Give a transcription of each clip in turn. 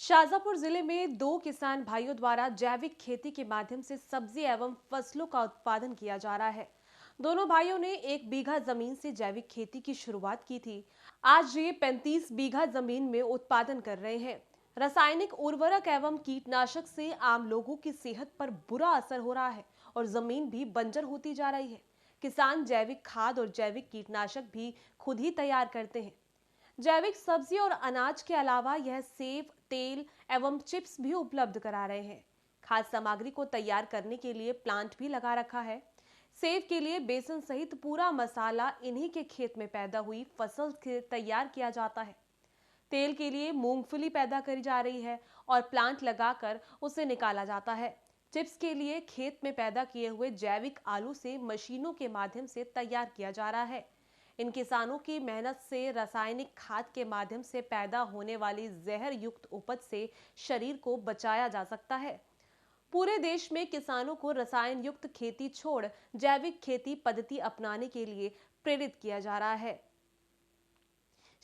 शाजापुर जिले में दो किसान भाइयों द्वारा जैविक खेती के माध्यम से सब्जी एवं फसलों का उत्पादन किया जा रहा है। दोनों भाइयों ने 1 बीघा जमीन से जैविक खेती की शुरुआत की थी। आज ये 35 बीघा जमीन में उत्पादन कर रहे हैं। रासायनिक उर्वरक एवं कीटनाशक से आम लोगों की सेहत पर बुरा असर हो रहा है और जमीन भी बंजर होती जा रही है। किसान जैविक खाद और जैविक कीटनाशक भी खुद ही तैयार करते हैं। जैविक सब्जी और अनाज के अलावा यह सेब, तेल एवं चिप्स भी उपलब्ध करा रहे हैं। खाद्य सामग्री को तैयार करने के लिए प्लांट भी लगा रखा है। सेब के लिए बेसन सहित पूरा मसाला इन्हीं के खेत में पैदा हुई फसल से तैयार किया जाता है। तेल के लिए मूंगफली पैदा करी जा रही है और प्लांट लगाकर उसे निकाला जाता है। चिप्स के लिए खेत में पैदा किए हुए जैविक आलू से मशीनों के माध्यम से तैयार किया जा रहा है। इन किसानों की मेहनत से रासायनिक खाद के माध्यम से पैदा होने वाली जहर युक्त उपज से शरीर को बचाया जा सकता है। पूरे देश में किसानों को रसायन युक्त खेती छोड़ जैविक खेती पद्धति अपनाने के लिए प्रेरित किया जा रहा है।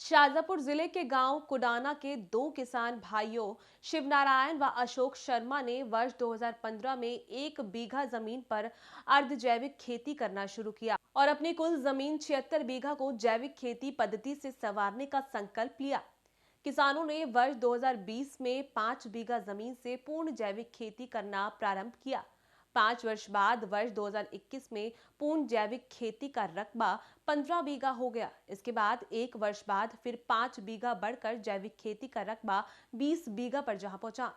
शाजापुर जिले के गांव कुडाना के दो किसान भाइयों शिवनारायण व अशोक शर्मा ने वर्ष 2015 में 1 बीघा जमीन पर अर्ध जैविक खेती करना शुरू किया और अपनी कुल जमीन 76 बीघा को जैविक खेती पद्धति से संवारने का संकल्प लिया। किसानों ने वर्ष 2020 में 5 बीघा जमीन से पूर्ण जैविक खेती करना प्रारंभ किया। 5 वर्ष बाद वर्ष 2021 में पूर्ण जैविक खेती का रकबा 15 बीघा हो गया। इसके बाद 1 वर्ष बाद फिर 5 बीघा बढ़कर जैविक खेती का रकबा 20 बीघा पर जा पहुंचा।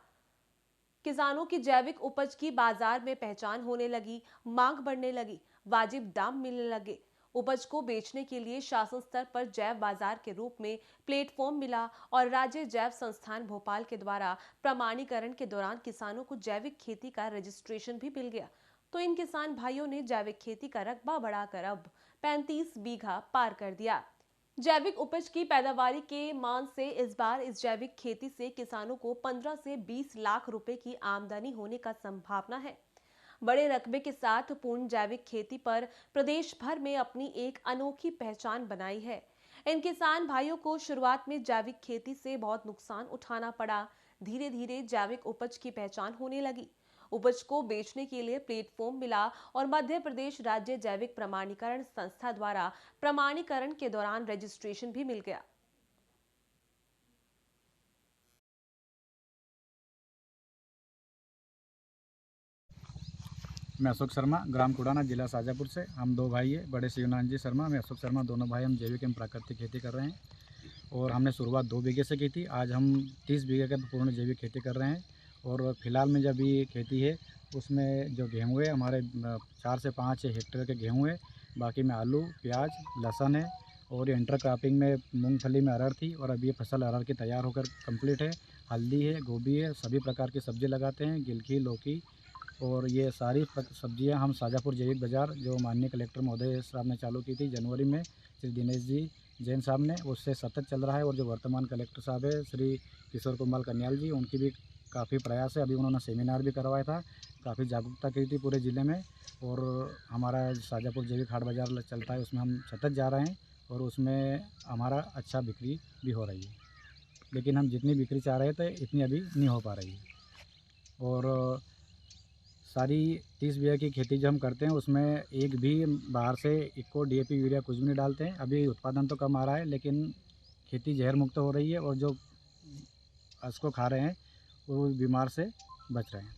किसानों की जैविक उपज की बाजार में पहचान होने लगी, मांग बढ़ने लगी, वाजिब दाम मिलने लगे। उपज को बेचने के लिए शासन स्तर पर जैव बाजार के रूप में प्लेटफॉर्म मिला और राज्य जैव संस्थान भोपाल के द्वारा प्रमाणीकरण के दौरान किसानों को जैविक खेती का रजिस्ट्रेशन भी मिल गया। तो इन किसान भाइयों ने जैविक खेती का रकबा बढ़ाकर अब 35 बीघा पार कर दिया। जैविक उपज की पैदावारी के मान से इस बार इस जैविक खेती से किसानों को 15 से 20 लाख रुपए की आमदनी होने का संभावना है। बड़े रकबे के साथ पूर्ण जैविक खेती पर प्रदेश भर में अपनी एक अनोखी पहचान बनाई है। इन किसान भाइयों को शुरुआत में जैविक खेती से बहुत नुकसान उठाना पड़ा। धीरे धीरे जैविक उपज की पहचान होने लगी। उपज को बेचने के लिए प्लेटफॉर्म मिला और मध्य प्रदेश राज्य जैविक प्रमाणीकरण संस्था द्वारा प्रमाणीकरण के दौरान रजिस्ट्रेशन भी मिल गया। मैं अशोक शर्मा, ग्राम कुडाना, जिला शाजापुर से। हम दो भाई हैं, बड़े शिवनारायण जी शर्मा, मैं अशोक शर्मा, दोनों भाई हम जैविक एवं प्राकृतिक खेती कर रहे हैं और हमने शुरुआत 2 बीघे से की थी। आज हम 30 बीघे का पूर्ण जैविक खेती कर रहे हैं और फिलहाल में जब ये खेती है उसमें जो गेहूँ है हमारे 4 से 5 हेक्टेयर के गेहूँ है, बाकी में आलू, प्याज, लहसुन है और ये इंटर क्रॉपिंग में मूंगफली में अरहर थी और अभी ये फसल अरहर की तैयार होकर कंप्लीट है। हल्दी है, गोभी है, सभी प्रकार की सब्जी लगाते हैं, गिलकी, लौकी और ये सारी सब्जियां हम शाजापुर जैविक बाज़ार जो माननीय कलेक्टर महोदय साहब ने चालू की थी जनवरी में, श्री दिनेश जी जैन साहब ने, उससे सतत चल रहा है। और जो वर्तमान कलेक्टर साहब है श्री किशोर कुमार कन्याल जी, उनकी भी काफ़ी प्रयास है। अभी उन्होंने सेमिनार भी करवाया था, काफ़ी जागरूकता की थी पूरे ज़िले में। और हमारा शाजापुर जैविक हाट बाज़ार चलता है, उसमें हम सतत जा रहे हैं और उसमें हमारा अच्छा बिक्री भी हो रही है। लेकिन हम जितनी बिक्री चाह रहे थे इतनी अभी नहीं हो पा रही है। और सारी 30 बीघा की खेती जो हम करते हैं उसमें एक भी बाहर से इक्को DAP यूरिया कुछ भी नहीं डालते हैं। अभी उत्पादन तो कम आ रहा है लेकिन खेती जहर मुक्त हो रही है और जो इसको खा रहे हैं वो बीमार से बच रहे हैं।